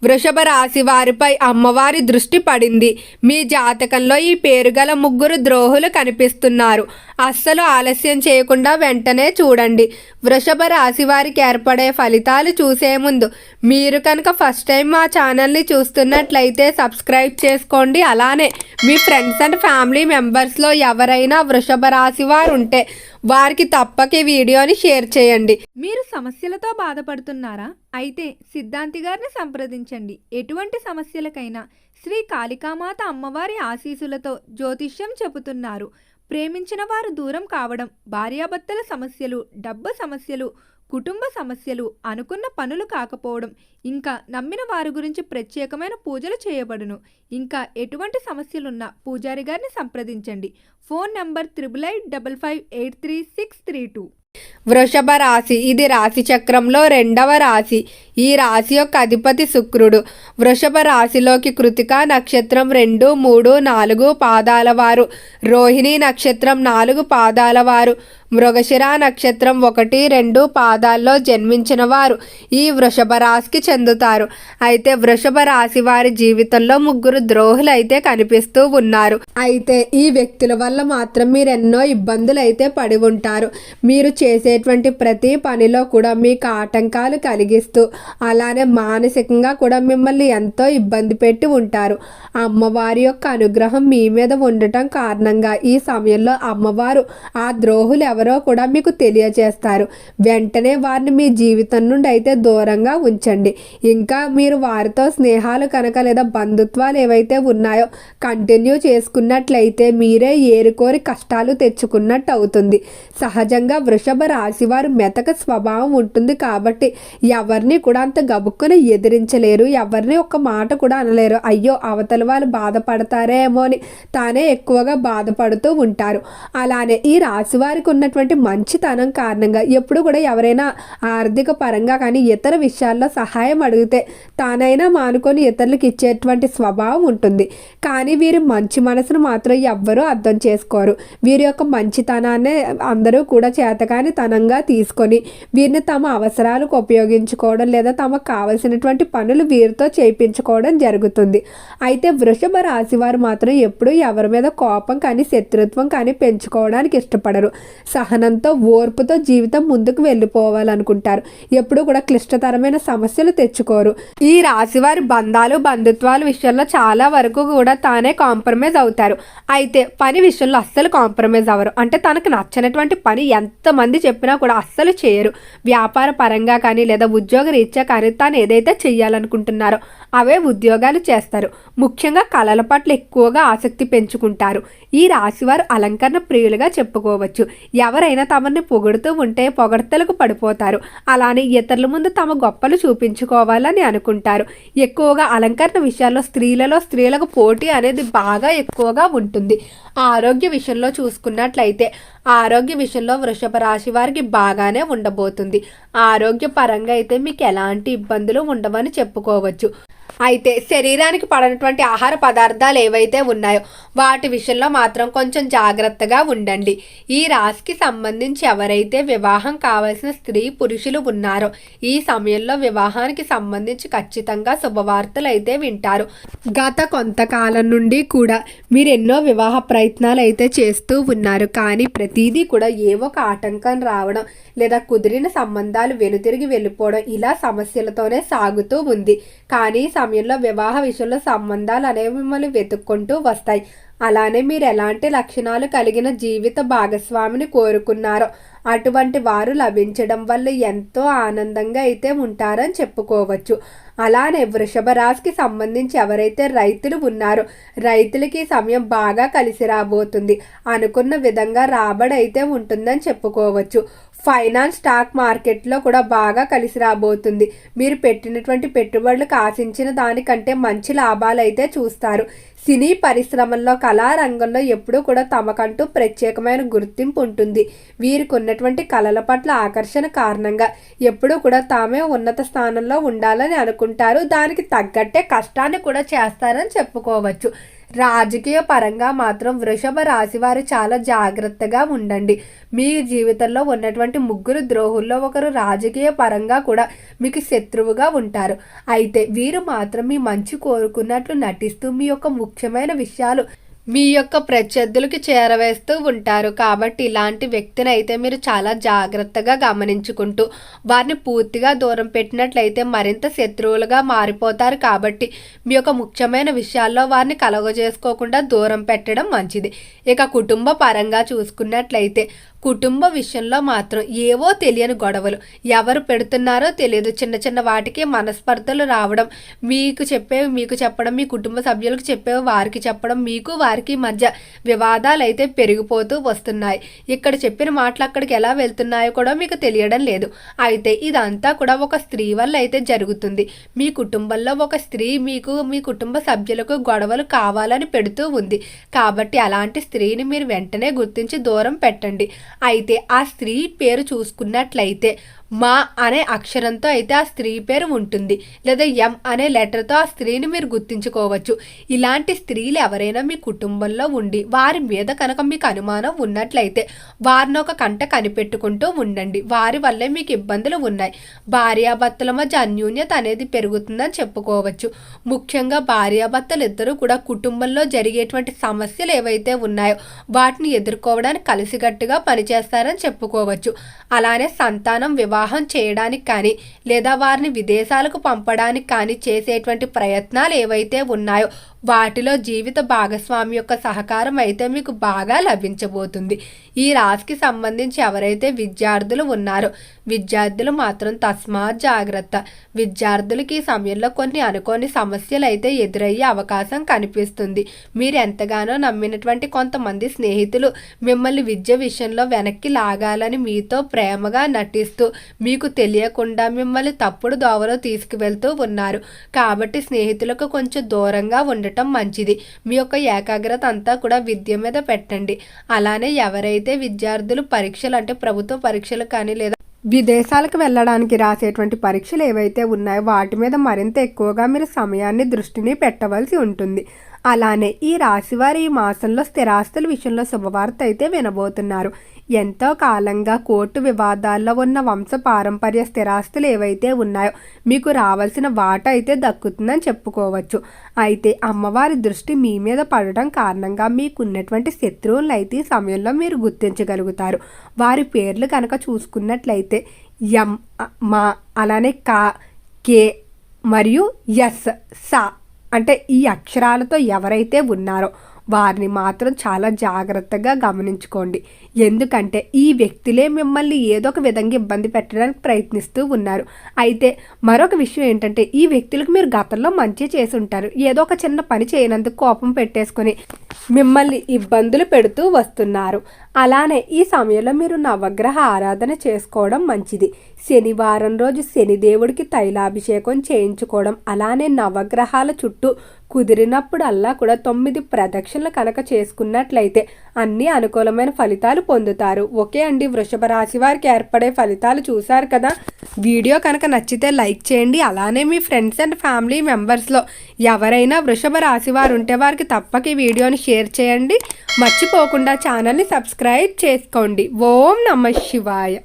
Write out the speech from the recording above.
వృషభ రాశి వారిపై అమ్మవారి దృష్టి పడింది. మీ జాతకంలో ఈ పేరుగల ముగ్గురు ద్రోహులు కనిపిస్తున్నారు. అస్సలు ఆలస్యం చేయకుండా వెంటనే చూడండి. వృషభ రాశి వారికి ఏర్పడే ఫలితాలు చూసే ముందు మీరు కనుక ఫస్ట్ టైం మా ఛానల్ని చూస్తున్నట్లయితే సబ్స్క్రైబ్ చేసుకోండి. అలానే మీ ఫ్రెండ్స్ అండ్ ఫ్యామిలీ మెంబర్స్లో ఎవరైనా వృషభ రాశి వారు ఉంటే వారికి తప్పక ఈ వీడియోని షేర్ చేయండి. మీరు సమస్యలతో బాధపడుతున్నారా? అయితే సిద్ధాంతి గారిని సంప్రదించండి. ఎటువంటి సమస్యలకైనా శ్రీ కాళికామాత అమ్మవారి ఆశీస్సులతో జ్యోతిష్యం చెబుతున్నారు. ప్రేమించిన వారు దూరం కావడం, భార్యాభర్తల సమస్యలు, డబ్బు సమస్యలు, కుటుంబ సమస్యలు, అనుకున్న పనులు కాకపోవడం, ఇంకా నమ్మిన వారి గురించి ప్రత్యేకమైన పూజలు చేయబడును. ఇంకా ఎటువంటి సమస్యలున్నా పూజారి గారిని సంప్రదించండి. Phone number 8855533632. వృషభ రాశి ఇది రాశి చక్రంలో రెండవ రాశి. ఈ రాశి యొక్క అధిపతి శుక్రుడు. వృషభ రాశిలోకి కృతికా నక్షత్రం 2, 3, 4 పాదాల వారు, రోహిణి నక్షత్రం 4 పాదాల వారు, మృగశిర నక్షత్రం 1, 2 పాదాల్లో జన్మించిన వారు ఈ వృషభ రాశికి చెందుతారు. అయితే వృషభ రాశి వారి జీవితంలో ముగ్గురు ద్రోహులు అయితే కనిపిస్తూ ఉన్నారు. అయితే ఈ వ్యక్తుల వల్ల మాత్రం మీరు ఎన్నో ఇబ్బందులు అయితే పడి ఉంటారు. మీరు చేసేటువంటి ప్రతి పనిలో కూడా మీకు ఆటంకాలు కలిగిస్తూ అలానే మానసికంగా కూడా మిమ్మల్ని ఎంతో ఇబ్బంది పెట్టి ఉంటారు. అమ్మవారి యొక్క అనుగ్రహం మీ మీద ఉండటం కారణంగా ఈ సమయంలో అమ్మవారు ఆ ద్రోహులు ఎవరో కూడా మీకు తెలియజేస్తారు. వెంటనే వారిని మీ జీవితం నుండి అయితే దూరంగా ఉంచండి. ఇంకా మీరు వారితో స్నేహాలు కనుక లేదా బంధుత్వాలు ఏవైతే ఉన్నాయో కంటిన్యూ చేసుకున్నట్లయితే మీరే ఏరుకోరి కష్టాలు తెచ్చుకున్నట్టు అవుతుంది. సహజంగా వృషభ రాశి వారు మెతక స్వభావం ఉంటుంది కాబట్టి ఎవరిని కూడా అంత గబుక్కుని ఎదిరించలేరు. ఎవరిని ఒక్క మాట కూడా అనలేరు. అయ్యో అవతల వాళ్ళు బాధపడతారేమో అని తానే ఎక్కువగా బాధపడుతూ ఉంటారు. అలానే ఈ రాశి వారికి ఉన్నటువంటి మంచితనం కారణంగా ఎప్పుడు కూడా ఎవరైనా ఆర్థిక పరంగా కానీ ఇతర విషయాల్లో సహాయం అడిగితే తానైనా మానుకొని ఇతరులకు ఇచ్చేటువంటి స్వభావం ఉంటుంది. కానీ వీరి మంచి మనసును మాత్రం ఎవ్వరూ అర్థం చేసుకోరు. వీరి యొక్క మంచితనాన్ని అందరూ కూడా చేతకాని తనంగా తీసుకొని వీరిని తమ అవసరాలకు ఉపయోగించుకోవడం లేదా తమకు కావలసినటువంటి పనులు వీరితో చేయించుకోవడం జరుగుతుంది. అయితే వృషభ రాశి వారు మాత్రం ఎప్పుడూ ఎవరి మీద కోపం కానీ శత్రుత్వం కానీ పెంచుకోవడానికి ఇష్టపడరు. సహనంతో ఓర్పుతో జీవితం ముందుకు వెళ్ళిపోవాలనుకుంటారు. ఎప్పుడు కూడా క్లిష్టతరమైన సమస్యలు తెచ్చుకోరు. ఈ రాశి వారి బంధాలు బంధుత్వాల విషయంలో చాలా వరకు కూడా తానే కాంప్రమైజ్ అవుతారు. అయితే పని విషయంలో అస్సలు కాంప్రమైజ్ అవ్వరు. అంటే తనకు నచ్చినటువంటి పని ఎంతమంది చెప్పినా కూడా అస్సలు చేయరు. వ్యాపార పరంగా కానీ లేదా ఉద్యోగ రీత్యా కానీ తాను ఏదైతే చెయ్యాలనుకుంటున్నారో అవే ఉద్యోగాలు చేస్తారు. ముఖ్యంగా కళల పట్ల ఎక్కువగా ఆసక్తి పెంచుకుంటారు. ఈ రాశివారు అలంకరణ ప్రియులుగా చెప్పుకోవచ్చు. ఎవరైనా తమని పొగుడుతూ ఉంటే పొగడ్తలకు పడిపోతారు. అలానే ఇతరుల ముందు తమ గొప్పలు చూపించుకోవాలని అనుకుంటారు. ఎక్కువగా అలంకరణ విషయాల్లో స్త్రీలకు పోటీ అనేది బాగా ఎక్కువగా ఉంటుంది. ఆరోగ్య విషయంలో చూసుకున్నట్లయితే ఆరోగ్య విషయంలో వృషభ రాశి వారికి బాగానే ఉండబోతుంది. ఆరోగ్య పరంగా అయితే మీకు ఎలాంటి ఇబ్బందులు ఉండవని చెప్పుకోవచ్చు. అయితే శరీరానికి పడనటువంటి ఆహార పదార్థాలు ఏవైతే ఉన్నాయో వాటి విషయంలో మాత్రం కొంచెం జాగ్రత్తగా ఉండండి. ఈ రాశికి సంబంధించి ఎవరైతే వివాహం కావాల్సిన స్త్రీ పురుషులు ఉన్నారో ఈ సమయంలో వివాహానికి సంబంధించి ఖచ్చితంగా శుభవార్తలు అయితే వింటారు. గత కొంతకాలం నుండి కూడా మీరు ఎన్నో వివాహ ప్రయత్నాలు అయితే చేస్తూ ఉన్నారు. కానీ ప్రతిదీ కూడా ఏవో ఒక ఆటంకం రావడం లేదా కుదిరిన సంబంధాలు వెనుతిరిగి వెళ్ళిపోవడం ఇలా సమస్యలతోనే సాగుతూ ఉంది. కానీ సమయంలో వివాహ విషయంలో సంబంధాలు అనేవి మిమ్మల్ని వెతుక్కుంటూ వస్తాయి. అలానే మీరు ఎలాంటి లక్షణాలు కలిగిన జీవిత భాగస్వామిని కోరుకున్నారో అటువంటి వారు లభించడం వల్ల ఎంతో ఆనందంగా అయితే ఉంటారని చెప్పుకోవచ్చు. అలానే వృషభ రాశికి సంబంధించి ఎవరైతే రైతులు ఉన్నారో రైతులకి సమయం బాగా కలిసి రాబోతుంది. అనుకున్న విధంగా రాబడి అయితే ఉంటుందని చెప్పుకోవచ్చు. ఫైనాన్స్ స్టాక్ మార్కెట్లో కూడా బాగా కలిసి రాబోతుంది. మీరు పెట్టినటువంటి పెట్టుబడులకు ఆశించిన దానికంటే మంచి లాభాలు అయితే చూస్తారు. సినీ పరిశ్రమల్లో కళారంగంలో ఎప్పుడూ కూడా తమకంటూ ప్రత్యేకమైన గుర్తింపు ఉంటుంది. వీరికి ఉన్నటువంటి కళల పట్ల ఆకర్షణ కారణంగా ఎప్పుడూ కూడా తామే ఉన్నత స్థానంలో ఉండాలని అనుకుంటారు. దానికి తగ్గట్టే కష్టాన్ని కూడా చేస్తారని చెప్పుకోవచ్చు. రాజకీయ పరంగా మాత్రం వృషభ రాశి వారు చాలా జాగ్రత్తగా ఉండండి. మీ జీవితంలో ఉన్నటువంటి ముగ్గురు ద్రోహుల్లో ఒకరు రాజకీయ పరంగా కూడా మీకు శత్రువుగా ఉంటారు. అయితే వీరు మాత్రం మీ మంచి కోరుకున్నట్లు నటిస్తూ మీ యొక్క ముఖ్యమైన విషయాలు మీ యొక్క ప్రత్యర్థులకి చేరవేస్తూ ఉంటారు. కాబట్టి ఇలాంటి వ్యక్తిని అయితే మీరు చాలా జాగ్రత్తగా గమనించుకుంటూ వారిని పూర్తిగా దూరం పెట్టినట్లయితే మరింత శత్రువులుగా మారిపోతారు. కాబట్టి మీ యొక్క ముఖ్యమైన విషయాల్లో వారిని కలగజేసుకోకుండా దూరం పెట్టడం మంచిది. ఇక కుటుంబ పరంగా చూసుకున్నట్లయితే కుటుంబ విషయంలో మాత్రం ఏవో తెలియని గొడవలు ఎవరు పెడుతున్నారో తెలియదు. చిన్న చిన్న వాటికి మనస్పర్ధలు రావడం, మీకు చెప్పడం, మీ కుటుంబ సభ్యులకు చెప్పేవి వారికి చెప్పడం, మీకు వారికి మధ్య వివాదాలు అయితే పెరిగిపోతూ వస్తున్నాయి. ఇక్కడ చెప్పిన మాటలు అక్కడికి ఎలా వెళ్తున్నాయో కూడా మీకు తెలియడం లేదు. అయితే ఇదంతా కూడా ఒక స్త్రీ వల్ల అయితే జరుగుతుంది. మీ కుటుంబంలో ఒక స్త్రీ మీకు మీ కుటుంబ సభ్యులకు గొడవలు కావాలని పెడుతూ ఉంది. కాబట్టి అలాంటి స్త్రీని మీరు వెంటనే గుర్తించి దూరం పెట్టండి. అయితే ఆ స్త్రీ పేరు చూసుకున్నట్లయితే మా అనే అక్షరంతో అయితే ఆ స్త్రీ పేరు ఉంటుంది, లేదా ఎం అనే లెటర్తో ఆ స్త్రీని మీరు గుర్తించుకోవచ్చు. ఇలాంటి స్త్రీలు ఎవరైనా మీ కుటుంబంలో ఉండి వారి మీద కనుక మీకు అనుమానం ఉన్నట్లయితే వారిని ఒక కంట కనిపెట్టుకుంటూ ఉండండి. వారి వల్లే మీకు ఇబ్బందులు ఉన్నాయి. భార్యాభర్తల మధ్య అన్యోన్యత అనేది పెరుగుతుందని చెప్పుకోవచ్చు. ముఖ్యంగా భార్యాభర్తలు ఇద్దరూ కూడా కుటుంబంలో జరిగేటువంటి సమస్యలు ఏవైతే ఉన్నాయో వాటిని ఎదుర్కోవడానికి కలిసికట్టుగా పనిచేస్తారని చెప్పుకోవచ్చు. అలానే సంతానం వివాహం చేయడానికి కానీ లేదా వారిని విదేశాలకు పంపడానికి కానీ చేసేటువంటి ప్రయత్నాలు ఏవైతే ఉన్నాయో వాటిలో జీవిత భాగస్వామి యొక్క సహకారం అయితే మీకు బాగా లభించబోతుంది. ఈ రాశికి సంబంధించి ఎవరైతే విద్యార్థులు ఉన్నారో విద్యార్థులు మాత్రం తస్మాత్ జాగ్రత్త. విద్యార్థులకి ఈ సమయంలో కొన్ని అనుకోని సమస్యలు అయితే ఎదురయ్యే అవకాశం కనిపిస్తుంది. మీరు ఎంతగానో నమ్మినటువంటి కొంతమంది స్నేహితులు మిమ్మల్ని విద్య విషయంలో వెనక్కి లాగాలని మీతో ప్రేమగా నటిస్తూ మీకు తెలియకుండా మిమ్మల్ని తప్పుడు దోవలో తీసుకువెళ్తూ ఉన్నారు. కాబట్టి స్నేహితులకు కొంచెం దూరంగా ఉండటం మంచిది. మీ యొక్క ఏకాగ్రత అంతా కూడా విద్య మీద పెట్టండి. అలానే ఎవరైతే విద్యార్థులు పరీక్షలు అంటే ప్రభుత్వ పరీక్షలు కానీ లేదా విదేశాలకు వెళ్ళడానికి రాసేటువంటి పరీక్షలు ఏవైతే ఉన్నాయో వాటి మీద మరింత ఎక్కువగా మీరు సమయాన్ని దృష్టిని పెట్టవలసి ఉంటుంది. అలానే ఈ రాశివారి ఈ మాసంలో స్థిరాస్తుల విషయంలో శుభవార్త అయితే వినబోతున్నారు. ఎంతో కాలంగా కోర్టు వివాదాల్లో ఉన్న వంశ పారంపర్య స్థిరాస్తులు ఏవైతే ఉన్నాయో మీకు రావాల్సిన వాటా అయితే దక్కుతుందని చెప్పుకోవచ్చు. అయితే అమ్మవారి దృష్టి మీ మీద పడడం కారణంగా మీకున్నటువంటి శత్రువులను అయితే ఈ సమయంలో మీరు గుర్తించగలుగుతారు. వారి పేర్లు కనుక చూసుకున్నట్లయితే ఎం, మా, అలానే కా, కే మరియు ఎస్, సా అంటే ఈ అక్షరాలతో ఎవరైతే ఉన్నారో వారిని మాత్రం చాలా జాగ్రత్తగా గమనించుకోండి. ఎందుకంటే ఈ వ్యక్తులే మిమ్మల్ని ఏదో ఒక విధంగా ఇబ్బంది పెట్టడానికి ప్రయత్నిస్తూ ఉన్నారు. అయితే మరొక విషయం ఏంటంటే ఈ వ్యక్తులకు మీరు గతంలో మంచి చేసి ఉంటారు. ఏదో ఒక చిన్న పని చేయనందుకు కోపం పెట్టేసుకొని మిమ్మల్ని ఇబ్బందులు పెడుతూ వస్తున్నారు. అలానే ఈ సమయంలో మీరు నవగ్రహ ఆరాధన చేసుకోవడం మంచిది. శనివారం రోజు శనిదేవుడికి తైలాభిషేకం చేయించుకోవడం, అలానే నవగ్రహాల చుట్టూ కుదిరినప్పుడల్లా కూడా 9 ప్రదక్షిణలు కనుక చేసుకున్నట్లయితే అన్ని అనుకూలమైన ఫలితాలు పొందుతారు. ఓకే అండి, వృషభ రాశి వారికి ఏర్పడే ఫలితాలు చూశారు కదా. వీడియో కనుక నచ్చితే లైక్ చేయండి. అలానే మీ ఫ్రెండ్స్ అండ్ ఫ్యామిలీ మెంబర్స్లో ఎవరైనా వృషభ రాశి వారు ఉంటే వారికి తప్పక ఈ వీడియోని షేర్ చేయండి. మర్చిపోకుండా ఛానల్ని సబ్స్క్రైబ్ చేసుకోండి. ఓం నమః శివాయ.